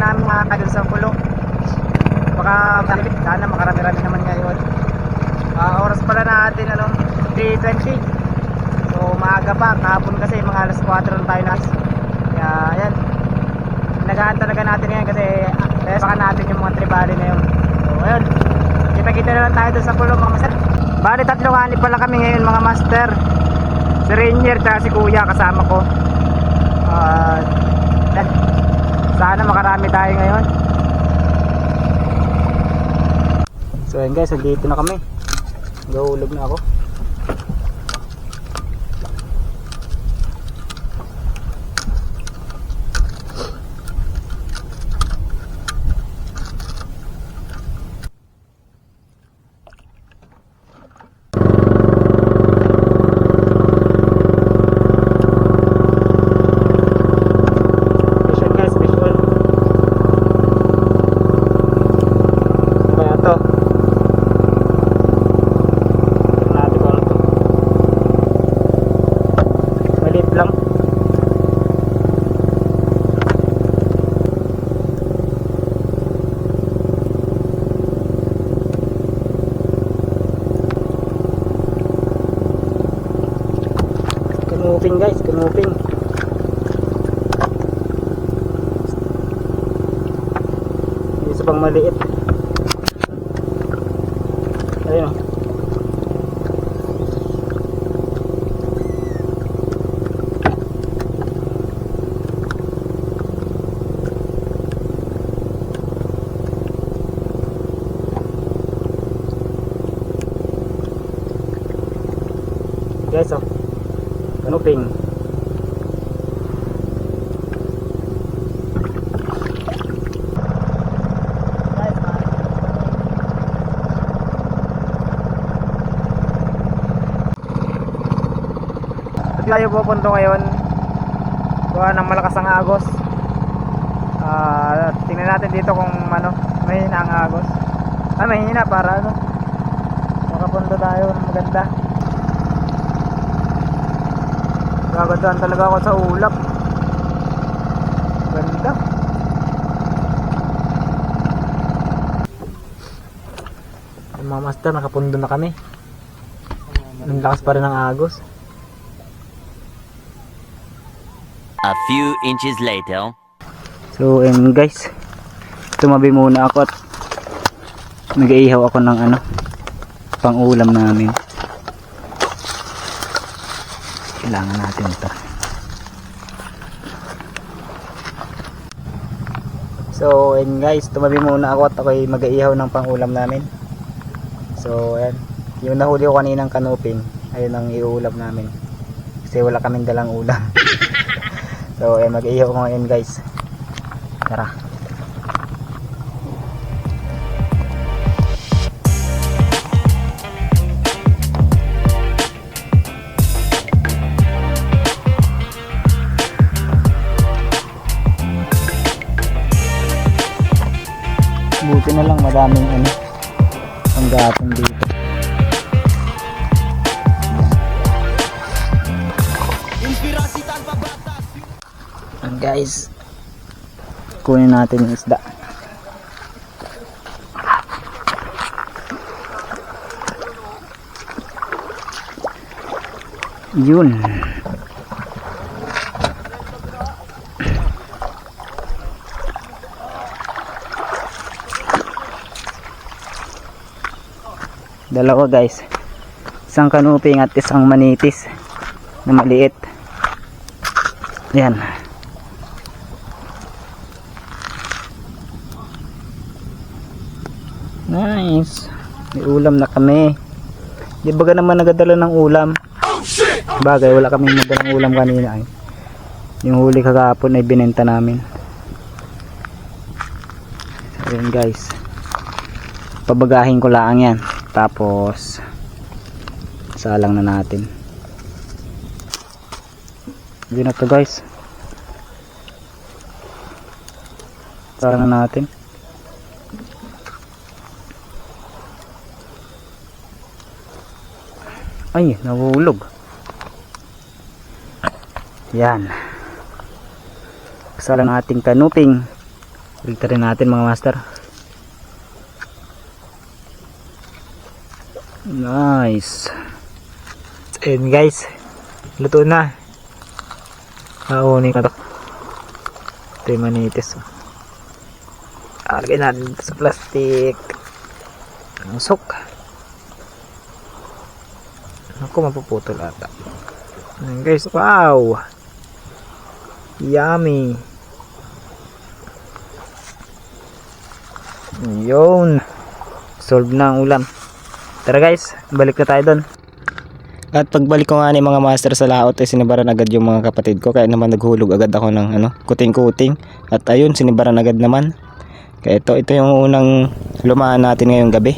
namin mga dun sa pulo. Baka sana makarami-rami naman ngayon. Oras pala natin 3:20. So maaga pa, kahapon kasi mga alas 4 na tayo nas. Kaya ayan, nagahan talaga natin ngayon kasi baka natin yung mga tribali na yun. So ayun, kita-kita na lang tayo dun sa pulo mga master. Bali 3 kanip pala kami ngayon mga master. Si Rainier at si Kuya kasama ko. Sana makarami tayo ngayon. So ayun guys, dito na kami. Gahulog na ako. Kanuping guys, kanuping. Isa pang maliit. Ayun. Guys, kanuping. Tayo pupunto ngayon gawa ng malakas ang agos. Tingnan natin dito kung mahina ang agos. Mahina para makapunto tayo ng maganda. Gagandaan talaga ako sa ulap. Ganda. Yung mga master, nakapundo na kami. Ang lakas pa rin ng agos. A few inches later. So guys, tumabi muna ako at nag-iihaw ako ng pang ulam namin. Kailangan natin ito. So guys, tumabi muna ako at ako'y mag-iihaw ng pang ulam namin. So ayan, yung nahuli ko kaninang kanuping, ayun ang iulam namin kasi wala kaming dalang ulam. So ayan, mag-iihaw ko ngayon guys. Tara. Buti na lang madaming ang gatong dito. And guys, kunin natin yung isda. Yun. Dalawa guys, isang kanuping at isang manitis na maliit. Yan. Nice, may ulam na kami. Di ba naman nagadala ng ulam? Bagay, wala kaming madalang ulam kanina. Yung huli kagapon ay binenta namin. So yun guys, pabagahin ko lang yan, tapos salang na natin. Yun na to guys, salang na natin. Ay, nahulog. Yan, salang ating kanuping Filterin natin mga master. Nice. And guys, luto na. Kaunin ko to. Ito yung manitis. Lagay natin dito sa plastic. Usok. Ako mapuputol ata. Ayan guys, wow. Yummy. Yun. Solve na ang ulam. Tara guys, balik na tayo doon. At pagbalik ko nga ni mga master sa laot ay sinibaran agad yung mga kapatid ko. Kaya naman naghulog agad ako ng kuting-kuting. At ayun, sinibaran agad naman. Kaya ito yung unang lumaan natin ngayong gabi.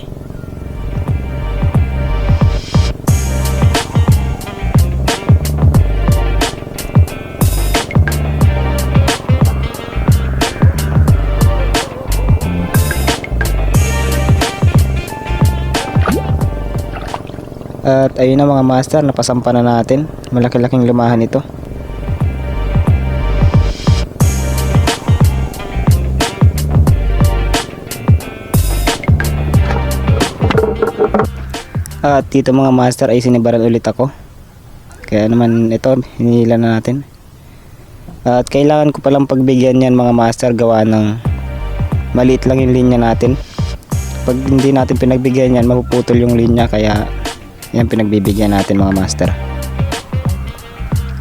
At ayun na mga master, napasampa na natin. Malaki-laking lumahan ito. At dito mga master ay sinibaran ulit ako. Kaya naman ito, hinihila na natin. At kailangan ko palang pagbigyan yan mga master, gawa ng maliit lang yung linya natin. Pag hindi natin pinagbigyan yan, mapuputol yung linya. Kaya yan pinagbibigyan natin mga master.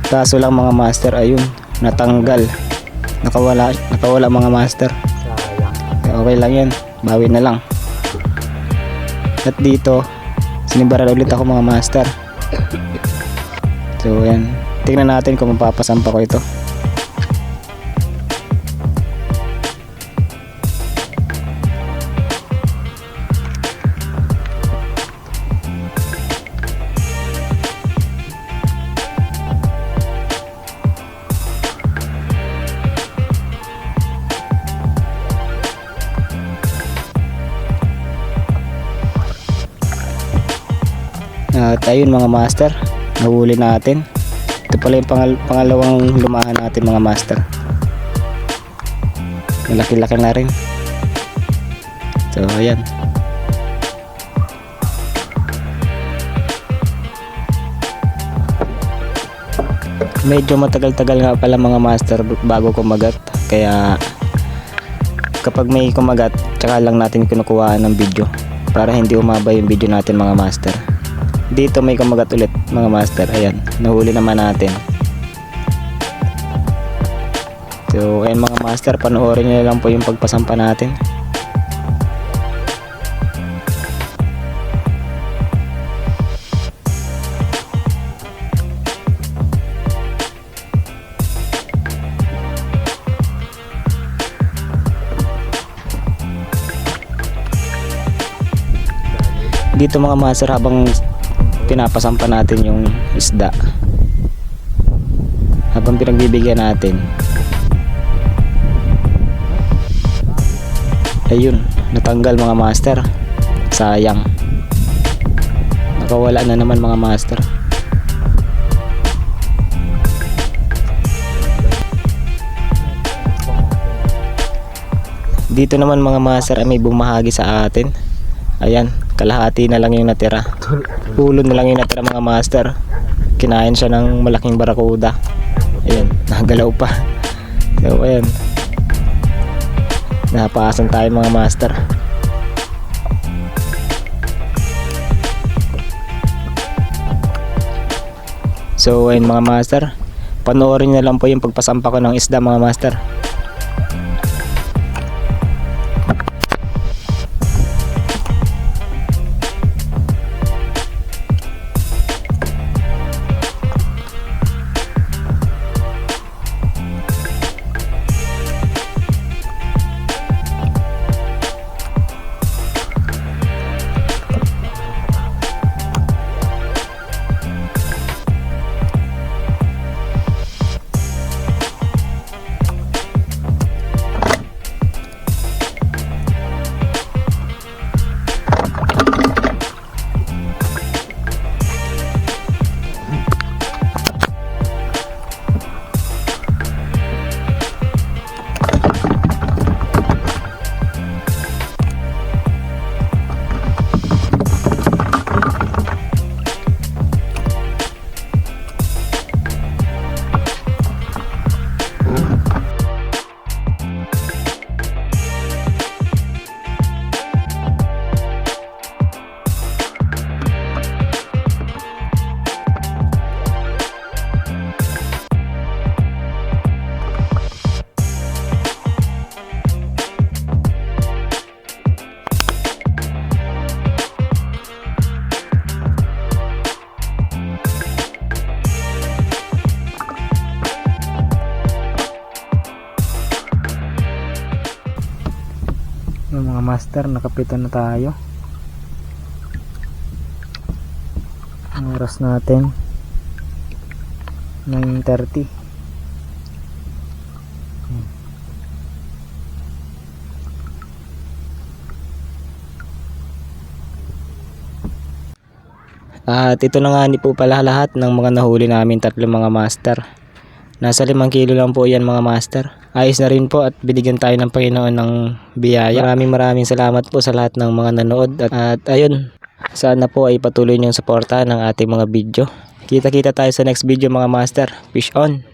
Kaso lang mga master, ayun, natanggal. Nakawala mga master. Okay lang yan, bawi na lang. At dito sinibaran ulit ako mga master. So yan, tingnan natin kung mapapasampa ko ito. At ayun mga master, nahuli natin. Ito pala yung pangalawang lumahan natin mga master. Malaki-laki na rin. So ayan. Medyo matagal-tagal nga pala mga master bago kumagat. Kaya kapag may kumagat, tsaka lang natin kinukuhaan ng video para hindi umaba yung video natin mga master. Dito may kumagat ulit mga master. Ayan, nahuli naman natin. So ayan mga master, panoorin nyo lang po yung pagpasampa natin. Dito mga master, habang pinapasampa natin yung isda, habang pinagbibigyan natin, ayun, natanggal mga master. Sayang, nakawala na naman mga master. Dito naman mga master ay may bumahagi sa atin. Ayan, kalahati na lang yung natira. Ulo na lang yung natira mga master. Kinain siya ng malaking barakuda. Ayan, nagalaw pa. So ayan, napaasan tayo mga master. So ayun mga master, panoorin na lang po yung pagpasampa ko ng isda mga master. Yung mga master, nakapito na tayo. Ang oras natin 9:30. At ito na nga po pala lahat ng mga nahuli namin, tatlong mga master. Nasa 5 kilo lang po yan mga master. Ayos na rin po at binigyan tayo ng Panginoon ng biyaya. Maraming salamat po sa lahat ng mga nanood. At ayun, sana po ay patuloy niyong suportahan ng ating mga video. Kita-kita tayo sa next video mga master. Fish on!